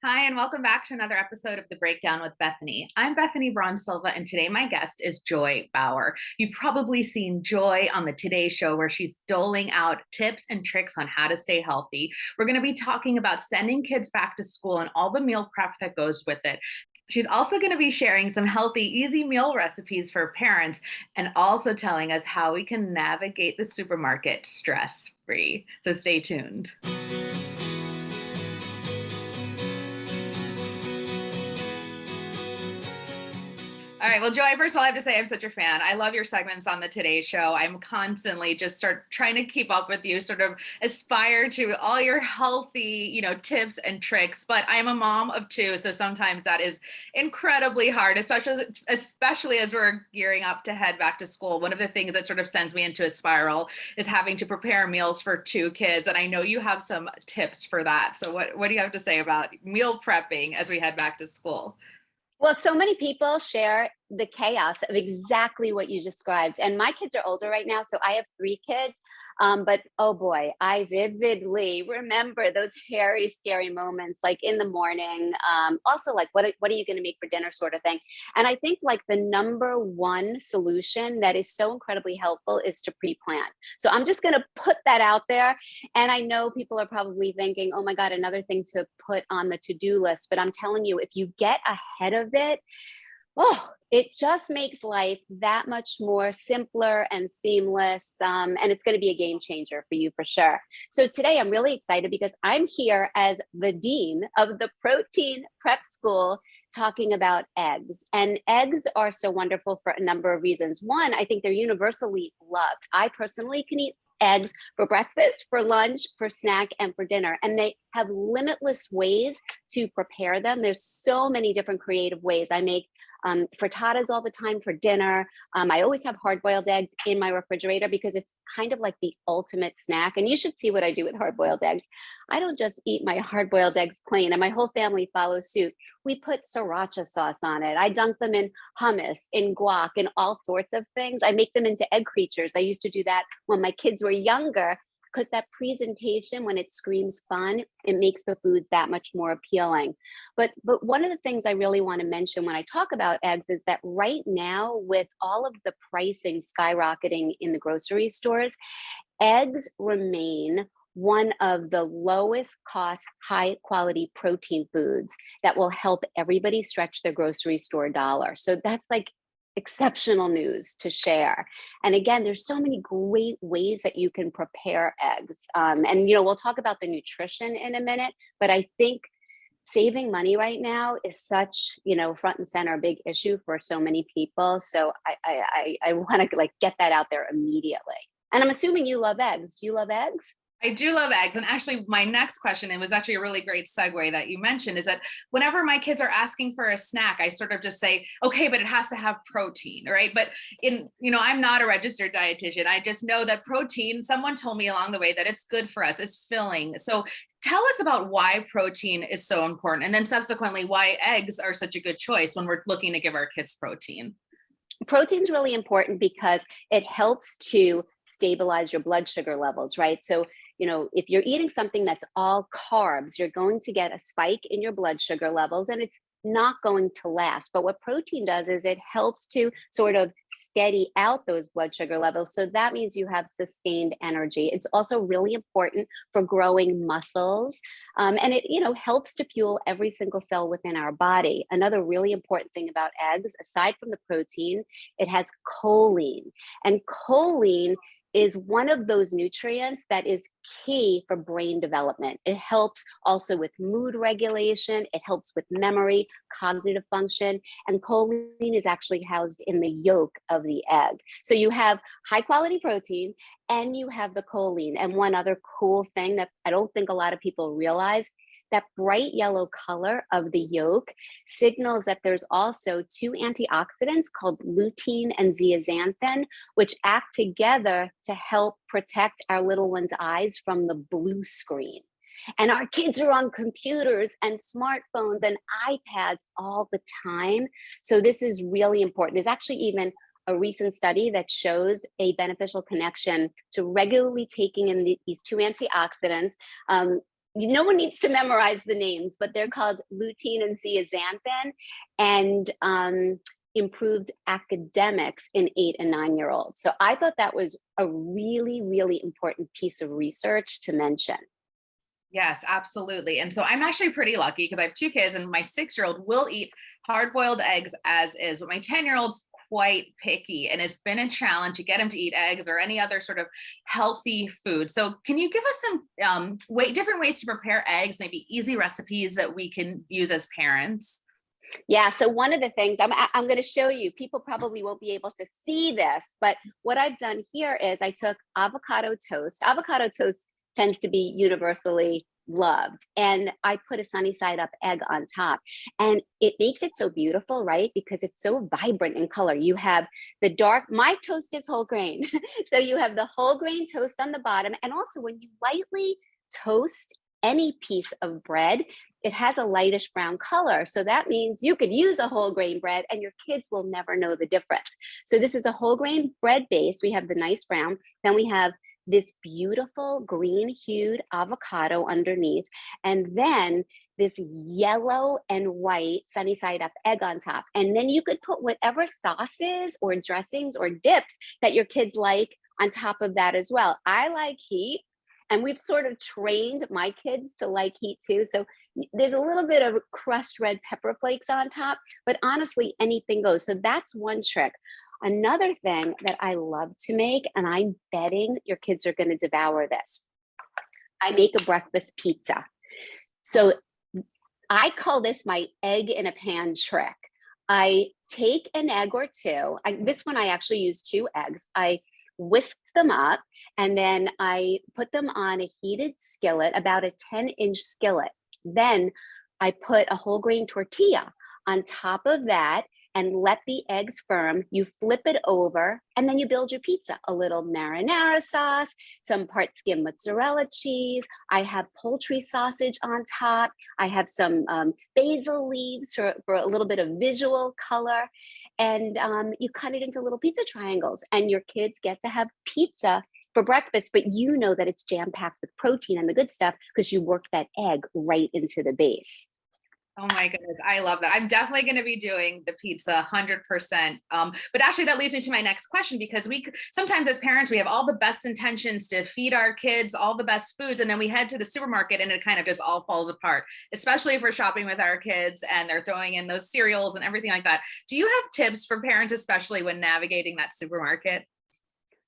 Hi, and welcome back to another episode of The Breakdown with Bethany. I'm Bethany Braun Silva, and today my guest is Joy Bauer. You've probably seen Joy on the Today Show, where she's doling out tips and tricks on how to stay healthy. We're going to be talking about sending kids back to school and all the meal prep that goes with it. She's also going to be sharing some healthy, easy meal recipes for parents and also telling us how we can navigate the supermarket stress free. So stay tuned. All right. Well, Joy, first of all, I have to say I'm such a fan. I love your segments on the Today Show. I'm constantly just start trying to keep up with you, sort of aspire to all your healthy, tips and tricks. But I'm a mom of two, so sometimes that is incredibly hard, especially as we're gearing up to head back to school. One of the things that sort of sends me into a spiral is having to prepare meals for two kids, and I know you have some tips for that. So what do you have to say about meal prepping as we head back to school? Well, so many people share the chaos of exactly what you described. And my kids are older right now, so I have three kids. But oh boy, I vividly remember those hairy, scary moments, like in the morning. Also, like what are you going to make for dinner, sort of thing. And I think like the number one solution that is so incredibly helpful is to pre-plan. So I'm just going to put that out there. And I know people are probably thinking, oh my God, another thing to put on the to-do list. But I'm telling you, if you get ahead of it, oh, it just makes life that much more simpler and seamless. And it's going to be a game changer for you for sure. So today I'm really excited because I'm here as the dean of the Protein Prep School talking about eggs. And eggs are so wonderful for a number of reasons. One, I think they're universally loved. I personally can eat eggs for breakfast, for lunch, for snack, and for dinner. And they have limitless ways to prepare them. There's so many different creative ways. I make frittatas all the time for dinner. I always have hard-boiled eggs in my refrigerator because it's kind of like the ultimate snack. And you should see what I do with hard-boiled eggs. I don't just eat my hard-boiled eggs plain, and my whole family follows suit. We put sriracha sauce on it. I dunk them in hummus, in guac, in all sorts of things. I make them into egg creatures. I used to do that when my kids were younger because that presentation, when it screams fun, it makes the foods that much more appealing. But one of the things I really want to mention when I talk about eggs is that right now, with all of the pricing skyrocketing in the grocery stores, eggs remain one of the lowest cost, high quality protein foods that will help everybody stretch their grocery store dollar. So that's like exceptional news to share. And again, there's so many great ways that you can prepare eggs. We'll talk about the nutrition in a minute, but I think saving money right now is such, front and center, a big issue for so many people. So I want to like get that out there immediately. And I'm assuming you love eggs. Do you love eggs? I do love eggs. And actually, my next question, it was actually a really great segue that you mentioned, is that whenever my kids are asking for a snack, I sort of just say, okay, but it has to have protein, right? But I'm not a registered dietitian. I just know that protein, someone told me along the way that it's good for us, it's filling. So tell us about why protein is so important. And then subsequently, why eggs are such a good choice when we're looking to give our kids protein. Protein's really important because it helps to stabilize your blood sugar levels, right? So, if you're eating something that's all carbs, you're going to get a spike in your blood sugar levels and it's not going to last. But what protein does is it helps to sort of steady out those blood sugar levels. So that means you have sustained energy. It's also really important for growing muscles. And it, helps to fuel every single cell within our body. Another really important thing about eggs, aside from the protein, it has choline. And choline is one of those nutrients that is key for brain development. It helps also with mood regulation, it helps with memory, cognitive function, and choline is actually housed in the yolk of the egg. So you have high quality protein and you have the choline. And one other cool thing that I don't think a lot of people realize, that bright yellow color of the yolk signals that there's also two antioxidants called lutein and zeaxanthin, which act together to help protect our little one's eyes from the blue screen. And our kids are on computers and smartphones and iPads all the time. So this is really important. There's actually even a recent study that shows a beneficial connection to regularly taking in these two antioxidants. no one needs to memorize the names, but they're called lutein and zeaxanthin, and improved academics in 8 and 9 year olds. So I thought that was a really, really important piece of research to mention. Yes, absolutely. And so I'm actually pretty lucky because I have two kids, and my 6-year-old will eat hard-boiled eggs as is, but my 10-year-old's quite picky, and it's been a challenge to get him to eat eggs or any other sort of healthy food. So can you give us some different ways to prepare eggs, maybe easy recipes that we can use as parents? Yeah, so one of the things I'm going to show you, people probably won't be able to see this, but what I've done here is I took avocado toast. Avocado toast tends to be universally loved, and I put a sunny side up egg on top. And it makes it so beautiful, right? Because it's so vibrant in color. You have the dark, my toast is whole grain. So you have the whole grain toast on the bottom. And also when you lightly toast any piece of bread, it has a lightish brown color. So that means you could use a whole grain bread and your kids will never know the difference. So this is a whole grain bread base. We have the nice brown. Then we have this beautiful green hued avocado underneath. And then this yellow and white sunny side up egg on top. And then you could put whatever sauces or dressings or dips that your kids like on top of that as well. I like heat. And we've sort of trained my kids to like heat too. So there's a little bit of crushed red pepper flakes on top, but honestly, anything goes. So that's one trick. Another thing that I love to make, and I'm betting your kids are going to devour this, I make a breakfast pizza. So I call this my egg in a pan trick. I take an egg or two. This one I actually use 2 eggs. I whisked them up, and then I put them on a heated skillet, about a 10-inch skillet. Then I put a whole grain tortilla on top of that and let the eggs firm. You flip it over, and then you build your pizza. A little marinara sauce, some part skim mozzarella cheese. I have poultry sausage on top. I have some basil leaves for a little bit of visual color. And you cut it into little pizza triangles, and your kids get to have pizza for breakfast, but you know that it's jam-packed with protein and the good stuff because you work that egg right into the base. Oh my goodness, I love that. I'm definitely going to be doing the pizza 100%. But actually that leads me to my next question, because sometimes as parents, we have all the best intentions to feed our kids all the best foods. And then we head to the supermarket and it kind of just all falls apart, especially if we're shopping with our kids and they're throwing in those cereals and everything like that. Do you have tips for parents, especially when navigating that supermarket?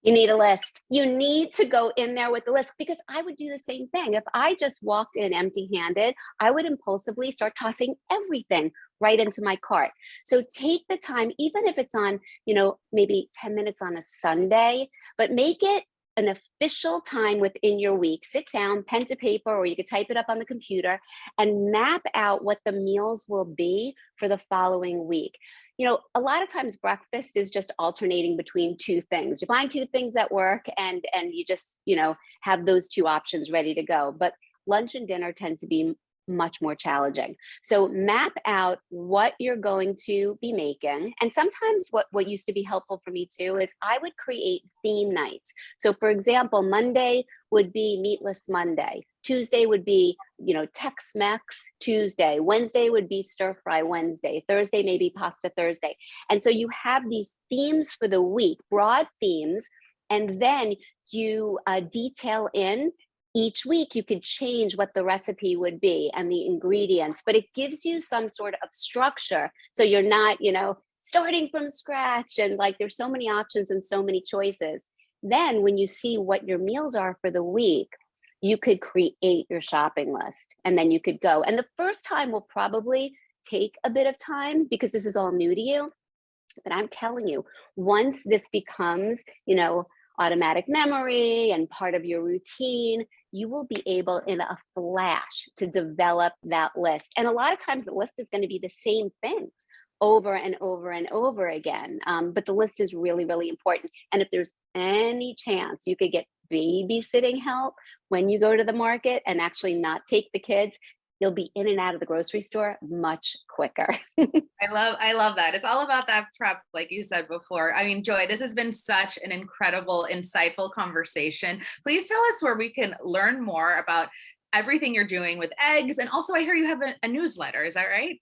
You need a list. You need to go in there with the list, because I would do the same thing. If I just walked in empty handed, I would impulsively start tossing everything right into my cart. So take the time, even if it's on, maybe 10 minutes on a Sunday, but make it an official time within your week. Sit down, pen to paper, or you could type it up on the computer and map out what the meals will be for the following week. A lot of times breakfast is just alternating between 2 things. You find 2 things that work, and you just, have those 2 options ready to go. But lunch and dinner tend to be much more challenging. So map out what you're going to be making. And sometimes what used to be helpful for me too is I would create theme nights. So for example, Monday would be Meatless Monday. Tuesday would be, Tex-Mex Tuesday. Wednesday would be Stir Fry Wednesday. Thursday, maybe Pasta Thursday. And so you have these themes for the week, broad themes, and then you detail in each week. You could change what the recipe would be and the ingredients, but it gives you some sort of structure. So you're not, starting from scratch and like there's so many options and so many choices. Then when you see what your meals are for the week, you could create your shopping list, and then you could go. And the first time will probably take a bit of time because this is all new to you. But I'm telling you, once this becomes, automatic memory and part of your routine, you will be able in a flash to develop that list. And a lot of times the list is going to be the same things over and over and over again. But the list is really, really important. And if there's any chance you could get babysitting help when you go to the market and actually not take the kids, you'll be in and out of the grocery store much quicker. I love that. It's all about that prep, like you said before. I mean, Joy, this has been such an incredible, insightful conversation. Please tell us where we can learn more about everything you're doing with eggs. And also I hear you have a newsletter. Is that right?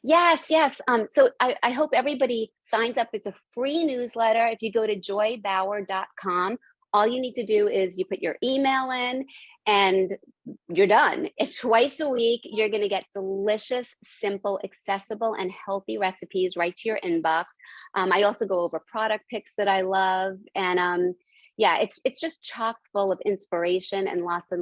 Yes, yes. So I hope everybody signs up. It's a free newsletter. If you go to joybauer.com, all you need to do is you put your email in and you're done. It's twice a week. You're going to get delicious, simple, accessible, and healthy recipes right to your inbox. I also go over product picks that I love. And yeah, it's just chock full of inspiration and lots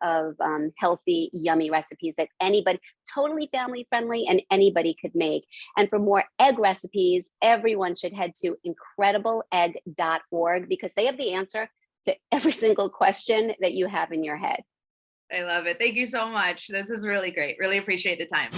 of healthy, yummy recipes that anybody, totally family friendly, and anybody could make. And for more egg recipes, everyone should head to incredibleegg.org because they have the answer to every single question that you have in your head. I love it. Thank you so much. This is really great. Really appreciate the time.